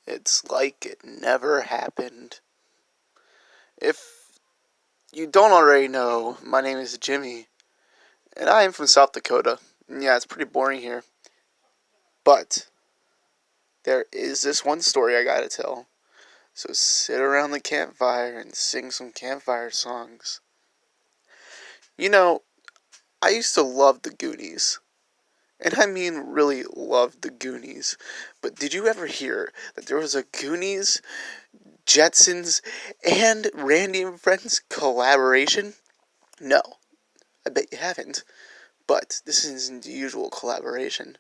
It's like it never happened. If you don't already know, my name is Jimmy, and I am from South Dakota. And yeah, it's pretty boring here. But there is this one story I gotta tell. So sit around the campfire and sing some campfire songs. You know, I used to love the Goonies. And I mean really loved the Goonies. But did you ever hear that there was a Goonies, Jetsons, and Randy and Friends collaboration? No, I bet you haven't. But this isn't the usual collaboration.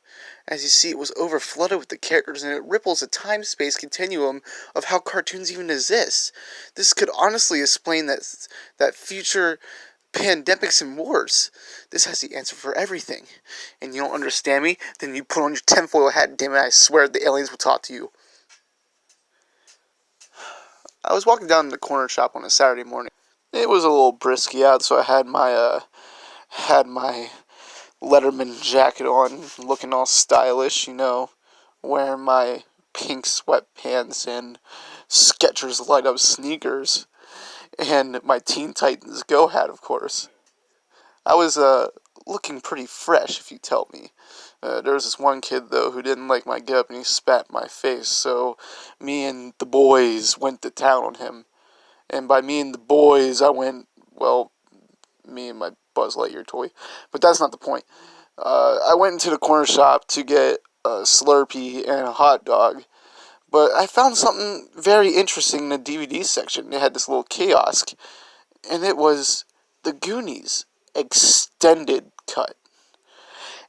As you see, it was overflooded with the characters, and it ripples a time-space continuum of how cartoons even exist. This could honestly explain that future pandemics and wars. This has the answer for everything. And you don't understand me? Then you put on your tinfoil hat, damn it, I swear the aliens will talk to you. I was walking down the corner shop on a Saturday morning. It was a little brisky out, so I had my Letterman jacket on, looking all stylish, wearing my pink sweatpants and Skechers light up sneakers, and my Teen Titans Go hat, of course. I was looking pretty fresh, if you tell me. There was this one kid, though, who didn't like my getup, and he spat in my face, so me and the boys went to town on him. And by me and the boys, I went, well, me and my Buzz Lightyear toy. But that's not the point. I went into the corner shop to get a Slurpee and a hot dog. But I found something very interesting in the DVD section. They had this little kiosk. And it was the Goonies extended cut.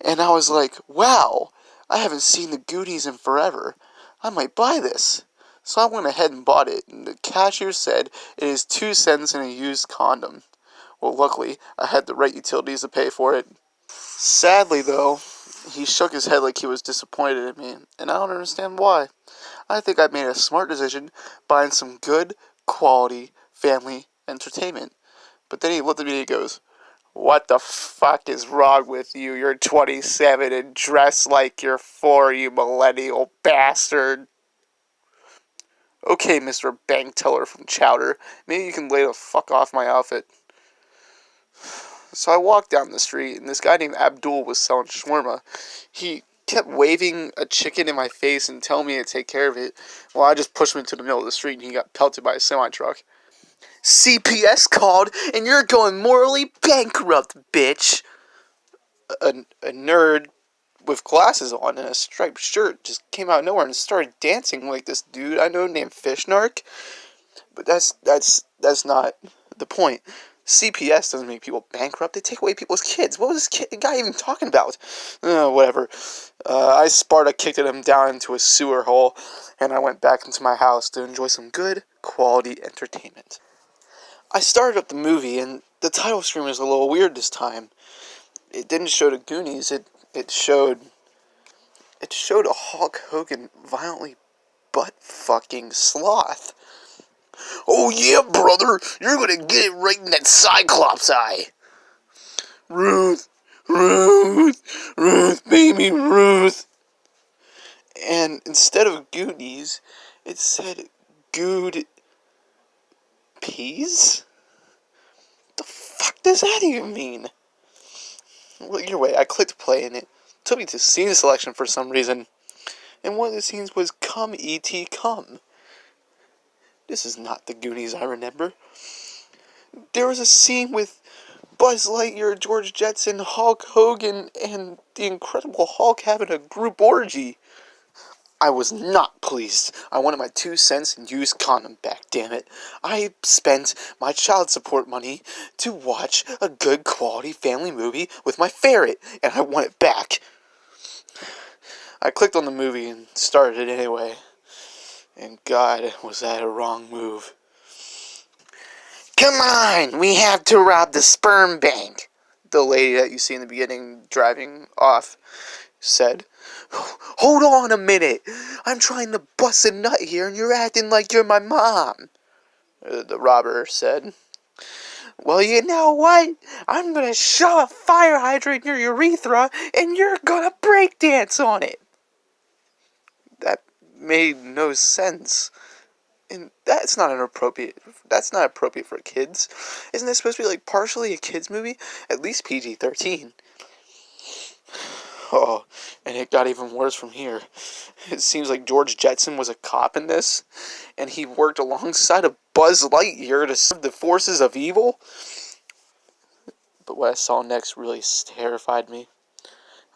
And I was like, wow, I haven't seen the Goonies in forever. I might buy this. So I went ahead and bought it. And the cashier said it is 2 cents in a used condom. Well, luckily, I had the right utilities to pay for it. Sadly, though, he shook his head like he was disappointed in me, and I don't understand why. I think I made a smart decision buying some good, quality, family entertainment. But then he looked at me and he goes, "What the fuck is wrong with you? You're 27 and dressed like you're 4, you millennial bastard." Okay, Mr. Bank Teller from Chowder, maybe you can lay the fuck off my outfit. So I walked down the street, and this guy named Abdul was selling shawarma. He kept waving a chicken in my face and telling me to take care of it. Well, I just pushed him into the middle of the street, and he got pelted by a semi-truck. "CPS called, and you're going morally bankrupt, bitch." A nerd with glasses on and a striped shirt just came out of nowhere and started dancing like this dude I know named Fishnark. But that's not the point. CPS doesn't make people bankrupt. They take away people's kids. What was this guy even talking about? Whatever. I Sparta kicked him down into a sewer hole, and I went back into my house to enjoy some good, quality entertainment. I started up the movie, and the title screen was a little weird this time. It didn't show the Goonies. It showed a Hulk Hogan violently butt-fucking sloth. "Oh yeah, brother, you're gonna get it right in that Cyclops eye. Ruth, Ruth, Ruth, baby Ruth." And instead of Goonies, it said Good Peas? The fuck does that even mean? Well, either way, I clicked play and it took me to scene selection for some reason. And one of the scenes was Come E.T. Come. This is not the Goonies I remember. There was a scene with Buzz Lightyear, George Jetson, Hulk Hogan, and the Incredible Hulk having a group orgy. I was not pleased. I wanted my 2 cents and used condom back, damn it. I spent my child support money to watch a good quality family movie with my ferret, and I want it back. I clicked on the movie and started it anyway. And God, was that a wrong move. "Come on, we have to rob the sperm bank," the lady that you see in the beginning driving off said. "Hold on a minute. I'm trying to bust a nut here and you're acting like you're my mom," the robber said. "Well, you know what? I'm going to shove a fire hydrant in your urethra and you're going to break dance on it." That made no sense. And that's not inappropriate. That's not appropriate for kids. Isn't this supposed to be like partially a kids movie? At least PG-13. Oh, and it got even worse from here. It seems like George Jetson was a cop in this, and he worked alongside of Buzz Lightyear to serve the forces of evil. But what I saw next really terrified me.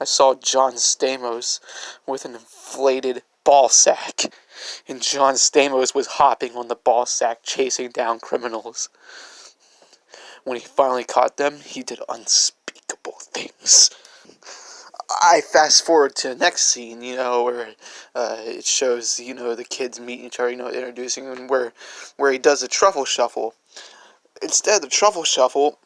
I saw John Stamos with an inflated ball sack, and John Stamos was hopping on the ball sack chasing down criminals. When he finally caught them, he did unspeakable things. I fast forward to the next scene, where it shows, the kids meeting each other, introducing them, where he does a truffle shuffle. Instead of the truffle shuffle,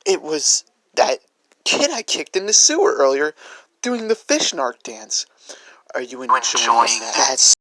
it was that kid I kicked in the sewer earlier doing the fish narc dance. Are you enjoying that?